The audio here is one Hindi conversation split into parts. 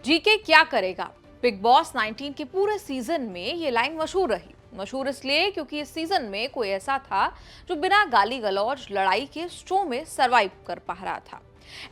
जीके क्या करेगा। बिग बॉस 19 के पूरे सीजन में ये लाइन मशहूर रही। मशहूर इसलिए क्योंकि इस सीजन में कोई ऐसा था जो बिना गाली गलौज लड़ाई के शो में सरवाइव कर पा रहा था।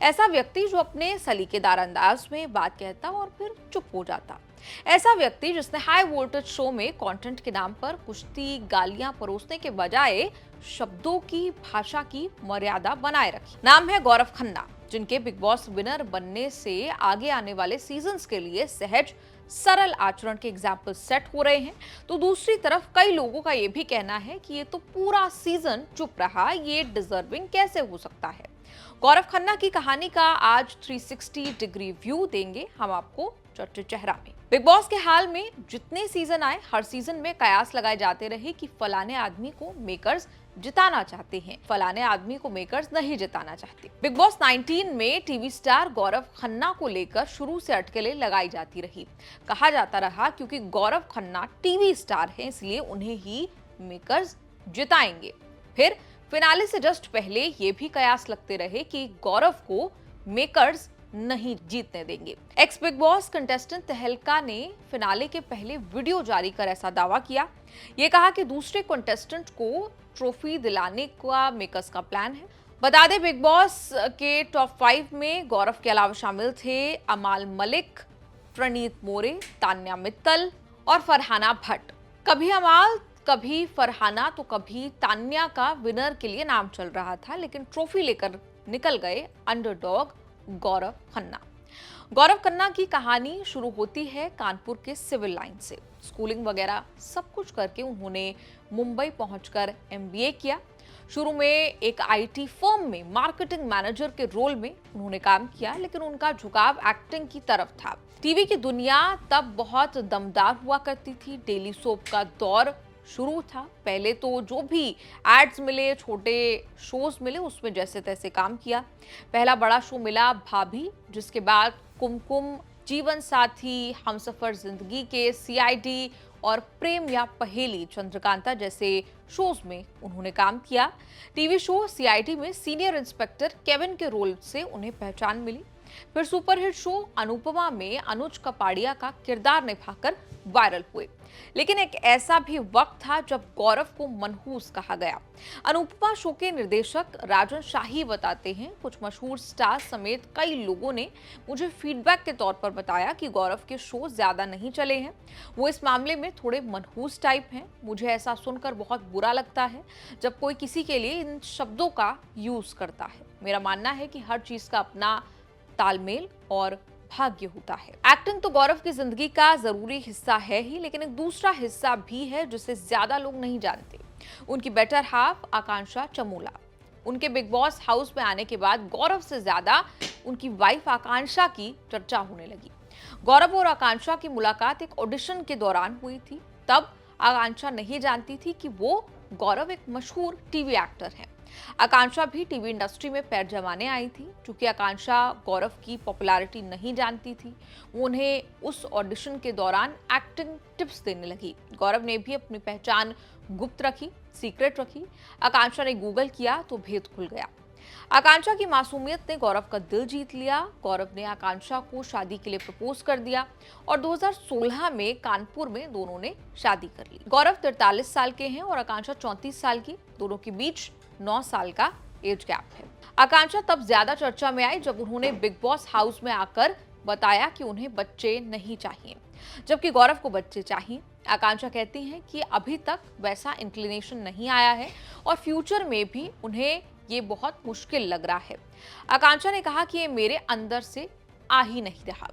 ऐसा व्यक्ति जो अपने सलीकेदार अंदाज में बात कहता और फिर चुप हो जाता। ऐसा व्यक्ति जिसने हाई वोल्टेज शो में कंटेंट के नाम पर कुश्ती गालियां परोसने के बजाय शब्दों की भाषा की मर्यादा बनाए रखी। नाम है गौरव खन्ना, जिनके बिग बॉस विनर बनने से आगे आने वाले सीजन्स के लिए सहज सरल आचरण के एग्जाम्पल सेट हो रहे हैं। तो दूसरी तरफ कई लोगों का यह भी कहना है कि ये तो पूरा सीजन चुप रहा, ये डिजर्विंग कैसे हो सकता है। गौरव खन्ना की कहानी का आज 360 डिग्री व्यू देंगे हम आपको चर्चित चेहरा में। बिग बॉस के हाल में जितने सीजन आए, हर सीजन में कयास लगाए जाते रहे कि फलाने आदमी को मेकर्स जिताना चाहते हैं, फलाने आदमी को मेकर्स नहीं जिताना चाहते। बिग बॉस 19 में टीवी स्टार गौरव खन्ना को लेकर शुरू से अटकलें लगाई जाती रही। कहा जाता रहा क्योंकि गौरव खन्ना टीवी स्टार हैं, इसलिए उन्हें ही मेकर्स जिताएंगे। फिर फिनाले से जस्ट पहले ये भी कयास लगते रहे कि गौरव को मेकर्स नहीं जीतने देंगे। एक्स बिग बॉस कंटेस्टेंट तहलका ने फिनाले के पहले वीडियो जारी कर ऐसा दावा किया। ये कहा कि दूसरे कंटेस्टेंट को ट्रॉफी दिलाने का मेकर्स का प्लान है। बता दें, बिग बॉस के टॉप 5 में गौरव के अलावा शामिल थे अमाल मलिक, प्रणीत मोरे, तान्या मित्तल और फरहाना भट्ट। कभी अमाल, कभी फरहाना तो कभी तान्या का विनर के लिए नाम चल रहा था, लेकिन ट्रॉफी लेकर निकल गए अंडरडॉग गौरव खन्ना। गौरव खन्ना की कहानी शुरू होती है कानपुर के सिविल लाइन से। स्कूलिंग वगैरह सब कुछ करके उन्होंने मुंबई पहुंचकर एमबीए किया। शुरू में एक आईटी फर्म में मार्केटिंग मैनेजर के रोल में उन्होंने काम किया, लेकिन उनका झुकाव एक्टिंग की तरफ था। टीवी की दुनिया तब बहुत दमदार हुआ करती थी। डेली सोप का दौर शुरू था। पहले तो जो भी एड्स मिले, छोटे शोज मिले, उसमें जैसे तैसे काम किया। पहला बड़ा शो मिला भाभी, जिसके बाद कुमकुम, जीवन साथी, हमसफर जिंदगी के, सीआईडी और प्रेम या पहेली चंद्रकांता जैसे शोज में उन्होंने काम किया। टीवी शो सीआईडी में सीनियर इंस्पेक्टर केविन के रोल से उन्हें पहचान मिली। फिर सुपरहिट शो अनुपमा में अनुज कपाड़िया का किरदार निभाकर वायरल हुए। लेकिन एक ऐसा भी वक्त था जब गौरव को मनहूस कहा गया। अनुपमा शो के निर्देशक राजन शाही बताते हैं, कुछ मशहूर स्टार समेत कई लोगों ने मुझे फीडबैक के तौर पर बताया कि गौरव के शो ज्यादा नहीं चले हैं, वो इस मामले में थोड़े मनहूस टाइप हैं। मुझे ऐसा सुनकर बहुत बुरा लगता है जब कोई किसी के लिए इन शब्दों का यूज करता है। मेरा मानना है कि हर चीज का अपना तालमेल और भाग्य होता है। एक्टिंग तो गौरव की जिंदगी का जरूरी हिस्सा है ही, लेकिन एक दूसरा हिस्सा भी है जिसे ज्यादा लोग नहीं जानते। उनकी बेटर हाफ आकांक्षा चमोला। उनके बिग बॉस हाउस में आने के बाद गौरव से ज्यादा उनकी वाइफ आकांक्षा की चर्चा होने लगी। गौरव और आकांक्षा की मुलाकात एक ऑडिशन के दौरान हुई थी। तब आकांक्षा नहीं जानती थी कि वो गौरव एक मशहूर टीवी एक्टर है। आकांक्षा भी टीवी इंडस्ट्री में पैर जमाने आई थी। चूंकि आकांक्षा गौरव की पॉपुलैरिटी नहीं जानती थी, वो उन्हें उस ऑडिशन के दौरान एक्टिंग टिप्स देने लगी। गौरव ने भी अपनी पहचान गुप्त रखी, सीक्रेट रखी। आकांक्षा ने गूगल किया तो भेद खुल गया। आकांक्षा की मासूमियत ने गौरव का दिल जीत लिया। गौरव ने आकांक्षा को शादी के लिए प्रपोज कर दिया और 2016 में कानपुर में दोनों ने शादी कर ली। गौरव 43 साल के हैं और आकांक्षा 34 साल की। दोनों के बीच 9 साल का एज गैप है। आकांक्षा तब ज्यादा चर्चा में आई जब उन्होंने बिग बॉस हाउस में आकर बताया कि उन्हें बच्चे नहीं चाहिए, जबकि गौरव को बच्चे चाहिए। आकांक्षा कहती हैं कि अभी तक वैसा इंक्लिनेशन नहीं आया है और फ्यूचर में भी उन्हें ये बहुत मुश्किल लग रहा है। आकांक्षा ने कहा कि ये मेरे अंदर से आ ही नहीं रहा।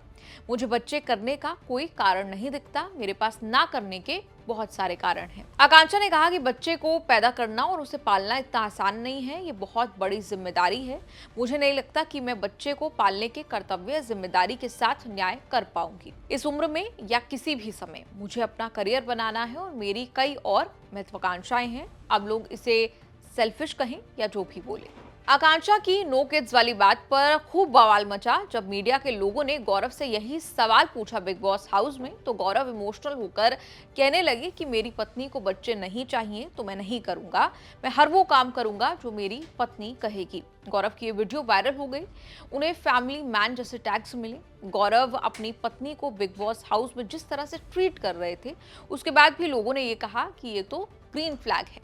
मुझे बच्चे करने का कोई कारण नहीं दिखता। मेरे पास ना करने के बहुत सारे कारण हैं। आकांक्षा ने कहा कि बच्चे को पैदा करना और उसे पालना इतना आसान नहीं है, ये बहुत बड़ी जिम्मेदारी है। मुझे नहीं लगता कि मैं बच्चे को पालने के कर्तव्य जिम्मेदारी के साथ न्याय कर पाऊंगी। इस उम्र में या किसी भी समय मुझे अपना करियर बनाना है और मेरी कई और महत्वाकांक्षाएं हैं। अब लोग इसे सेल्फिश कहें या जो भी बोले। आकांक्षा की नो किड्स वाली बात पर खूब बवाल मचा जब मीडिया के लोगों ने गौरव से यही सवाल पूछा बिग बॉस हाउस में, तो गौरव इमोशनल होकर कहने लगे कि मेरी पत्नी को बच्चे नहीं चाहिए तो मैं नहीं करूंगा, मैं हर वो काम करूंगा जो मेरी पत्नी कहेगी। गौरव की ये वीडियो वायरल हो गई। उन्हें फैमिली मैन जैसे टैग्स मिले। गौरव अपनी पत्नी को बिग बॉस हाउस में जिस तरह से ट्रीट कर रहे थे, उसके बाद भी लोगों ने ये कहा कि ये तो ग्रीन फ्लैग है।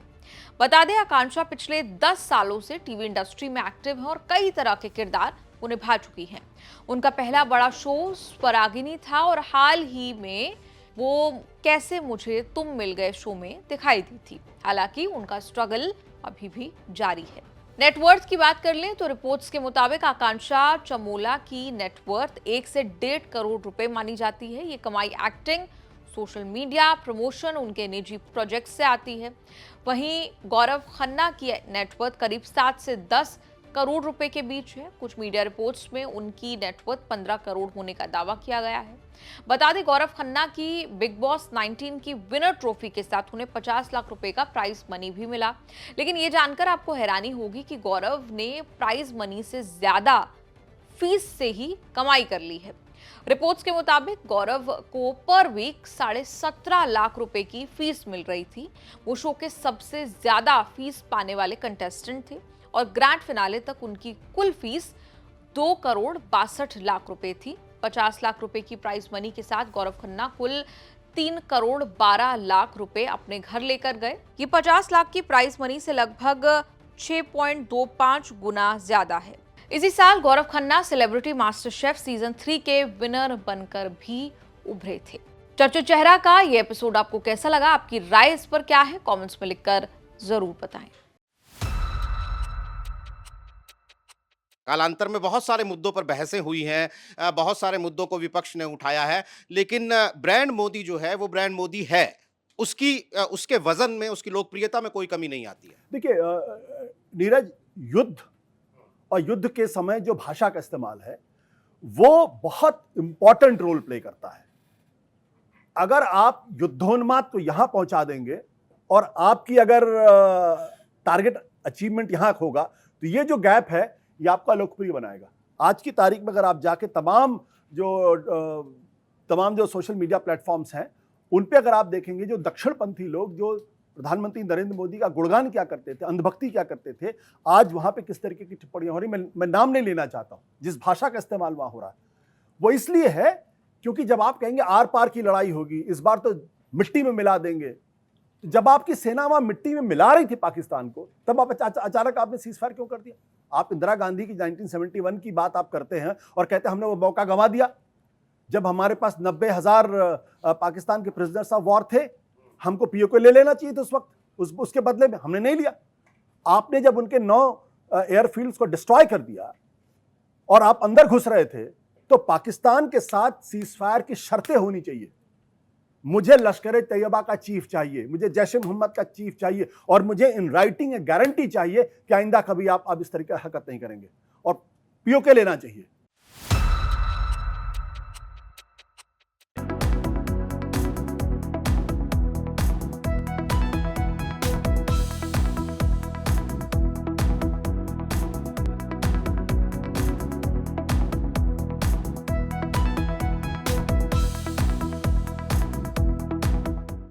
बता दें, आकांक्षा पिछले 10 सालों से टीवी इंडस्ट्री में एक्टिव है और कई तरह के किरदार वो निभा चुकी हैं। उनका पहला बड़ा शो स्वरागिनी था और हाल ही में वो कैसे मुझे तुम मिल गए शो में दिखाई दी थी। हालांकि उनका स्ट्रगल अभी भी जारी है। नेटवर्थ की बात कर लें तो रिपोर्ट्स के मुताबिक आकांक्षा चमोला की नेटवर्थ 1 से 1.5 करोड़ रुपए मानी जाती है। ये कमाई एक्टिंग, सोशल मीडिया प्रमोशन, उनके निजी प्रोजेक्ट से आती है। वहीं गौरव खन्ना की नेटवर्थ करीब 7 से 10 करोड़ रुपए के बीच है। कुछ मीडिया रिपोर्ट्स में उनकी नेटवर्थ 15 करोड़ होने का दावा किया गया है। बता दें, गौरव खन्ना की बिग बॉस 19 की विनर ट्रॉफी के साथ उन्हें 50 लाख रुपए का प्राइज मनी भी मिला। लेकिन ये जानकर आपको हैरानी होगी कि गौरव ने प्राइज मनी से ज्यादा फीस से ही कमाई कर ली है। रिपोर्ट्स के मुताबिक गौरव को पर वीक 17.5 लाख रुपए की फीस मिल रही थी। वो शो के सबसे ज्यादा फीस पाने वाले कंटेस्टेंट थे और ग्रैंड फिनाले तक उनकी कुल फीस 2 करोड़ 62 लाख रुपए थी। 50 लाख रुपए की प्राइज मनी के साथ गौरव खन्ना कुल 3 करोड़ 12 लाख रुपए अपने घर लेकर गए। ये 50 लाख की प्राइज मनी से लगभग 6.25 गुना ज्यादा है। इसी साल Gaurav Khanna celebrity MasterChef season 3 के विनर बनकर भी उभरे थे। चर्चित चेहरा का ये एपिसोड आपको कैसा लगा? आपकी राय इस पर क्या है? कमेंट्स में लिखकर जरूर बताएं। कालांतर में बहुत सारे मुद्दों पर बहसें हुई हैं, बहुत सारे मुद्दों को विपक्ष ने उठाया है, लेकिन ब्रांड मोदी जो है वो ब्रांड मोदी है। उसके वजन में, उसकी लोकप्रियता में कोई कमी नहीं आती है। देखिए नीरज, युद्ध और युद्ध के समय जो भाषा का इस्तेमाल है वो बहुत इंपॉर्टेंट रोल प्ले करता है। अगर आप युद्धोन्माद को यहां पहुंचा देंगे और आपकी अगर टारगेट अचीवमेंट यहां होगा तो ये जो गैप है ये आपका लोकप्रिय बनाएगा। आज की तारीख में अगर आप जाके तमाम जो सोशल मीडिया प्लेटफॉर्म्स हैं उन पे अगर आप देखेंगे, जो दक्षिणपंथी लोग जो प्रधानमंत्री नरेंद्र मोदी का गुणगान क्या करते थे, अंधभक्ति क्या करते थे, आज वहां पे किस तरीके की टिप्पणियां हो रही, मैं नाम नहीं लेना चाहता हूं, जिस भाषा का इस्तेमाल वहां हो रहा है वो इसलिए है क्योंकि जब आप कहेंगे आर पार की लड़ाई होगी, इस बार तो मिट्टी में मिला देंगे, जब आपकी सेना वहां मिट्टी में मिला रही थी पाकिस्तान को, तब आप अचानक आपने सीजफायर क्यों कर दिया? आप इंदिरा गांधी की 1971 की बात आप करते हैं और कहते हैं हमने वो मौका गंवा दिया जब हमारे पास 90,000 पाकिस्तान के प्रिजनर्स ऑफ वॉर थे, हमको पीओके ले लेना चाहिए था उस वक्त, उसके बदले में हमने नहीं लिया। आपने जब उनके 9 एयरफील्ड्स को डिस्ट्रॉय कर दिया और आप अंदर घुस रहे थे, तो पाकिस्तान के साथ सीजफायर की शर्तें होनी चाहिए। मुझे लश्कर तैयबा का चीफ चाहिए, मुझे जैश ए मोहम्मद का चीफ चाहिए और मुझे इन राइटिंग गारंटी चाहिए कि आइंदा कभी आप इस तरीके की हरकत नहीं करेंगे और पीओके लेना चाहिए।